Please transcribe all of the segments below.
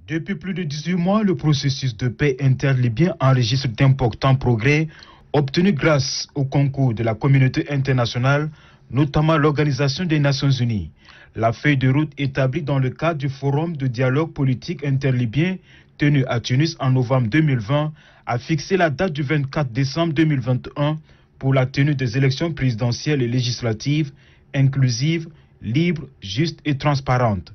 Depuis plus de 18 mois, le processus de paix interlibyen enregistre d'importants progrès obtenus grâce au concours de la communauté internationale, notamment l'Organisation des Nations Unies. La feuille de route établie dans le cadre du Forum de dialogue politique interlibyen tenu à Tunis en novembre 2020 a fixé la date du 24 décembre 2021 pour la tenue des élections présidentielles et législatives inclusives, libres, justes et transparentes.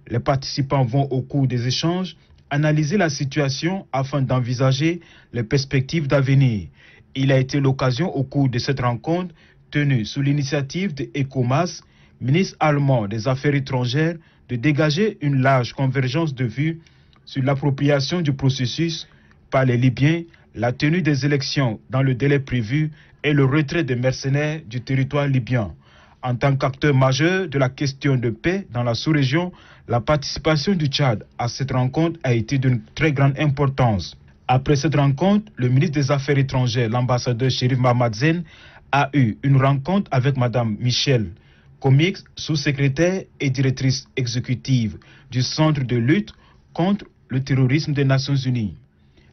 Les participants vont au cours des échanges analyser la situation afin d'envisager les perspectives d'avenir. Il a été l'occasion au cours de cette rencontre tenue sous l'initiative de ECOMAS, ministre allemand des Affaires étrangères, de dégager une large convergence de vues sur l'appropriation du processus par les Libyens, la tenue des élections dans le délai prévu et le retrait des mercenaires du territoire libyen. En tant qu'acteur majeur de la question de paix dans la sous-région, la participation du Tchad à cette rencontre a été d'une très grande importance. Après cette rencontre, le ministre des Affaires étrangères, l'ambassadeur Chérif Mamadzen, a eu une rencontre avec Mme Michelle Comix, sous-secrétaire et directrice exécutive du Centre de lutte contre le terrorisme des Nations Unies.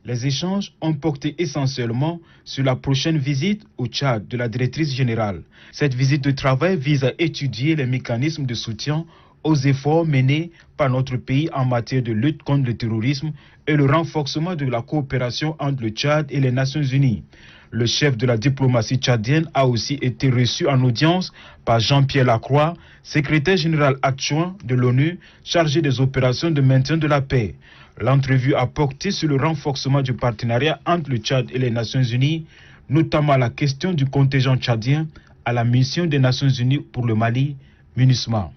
Les échanges ont porté essentiellement sur la prochaine visite au Tchad de la directrice générale. Cette visite de travail vise à étudier les mécanismes de soutien aux efforts menés par notre pays en matière de lutte contre le terrorisme et le renforcement de la coopération entre le Tchad et les Nations Unies. Le chef de la diplomatie tchadienne a aussi été reçu en audience par Jean-Pierre Lacroix, secrétaire général adjoint de l'ONU, chargé des opérations de maintien de la paix. L'entrevue a porté sur le renforcement du partenariat entre le Tchad et les Nations Unies, notamment la question du contingent tchadien à la mission des Nations Unies pour le Mali, MINUSMA.